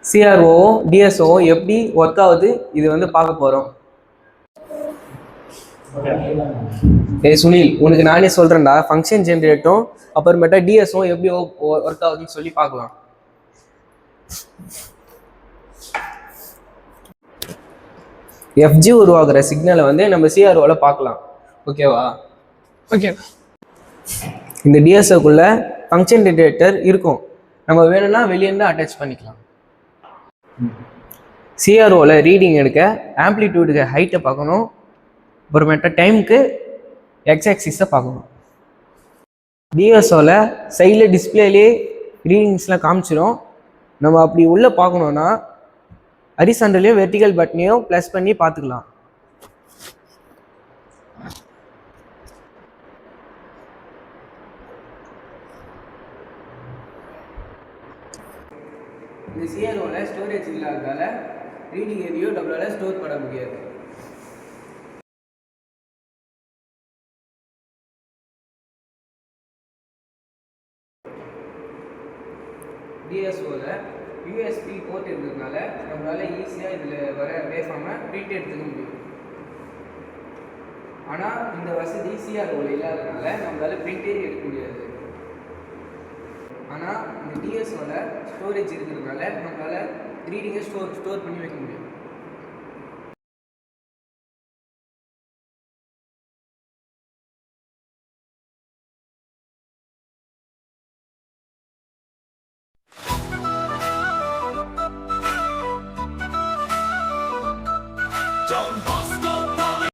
சிஆர்ஓவும் டிஎஸ்ஓவும் எப்படி ஒர்க் ஆகுது இது வந்து பார்க்க போகிறோம். சுனில், உனக்கு நானே சொல்கிறேன்டா. ஃபங்க்ஷன் ஜென்ரேட்டும் அப்புறமேட்டா டிஎஸ்ஓவும் எப்படி ஒர்க் ஆகுதுன்னு சொல்லி பார்க்கலாம். எஃப்ஜி உருவாகிற சிக்னலை வந்து நம்ம சிஆர்ஓவில் பார்க்கலாம். ஓகேவா? ஓகே. இந்த டிஎஸ்ஓக்குள்ள ஃபங்க்ஷன் ஜென்ரேட்டர் இருக்கும். நம்ம வேணும்னா வெளியேருந்து அட்டாச் பண்ணிக்கலாம். சிஆர்ஓவில் ரீடிங் எடுக்க ஆம்ப்ளிடியூடுக்கு ஹைட்டை பார்க்கணும். அப்புறமேட்டா டைமுக்கு எக்ஸ் ஆக்சிஸை பார்க்கணும். டிஎஸ்ஓவில் சைடில் டிஸ்பிளேலேயே ரீடிங்ஸ்லாம் காமிச்சிடும். நம்ம அப்படி உள்ளே பார்க்கணுன்னா ஹரிசாண்டலையும் வெர்டிகல் பட்டனையும் ப்ளஸ் பண்ணி பார்த்துக்கலாம். இந்த சிஆர்ஓவில் ஸ்டோரேஜ் இல்லாததால ரீடிங் எதையோ நம்மளால் ஸ்டோர் பண்ண முடியாது. டிஎஸ்ஓவில் யூஎஸ்பி போர்ட் இருக்கிறதுனால நம்மளால் ஈஸியாக இதில் வர வேஃபார்மை பிரிண்ட் எடுத்துக்க முடியும். ஆனால் இந்த வசதி சிஆர்ஓவில் இல்லாததுனால நம்மளால் பிரிண்டே எடுக்க முடியாது. ஆனால் இந்த டிஎஸ்ஓவில் ஸ்டோரேஜ் இருக்கிறதுனால நம்மளால் ரீடிங்கை ஸ்டோர் பண்ணி வைக்க முடியும். Don't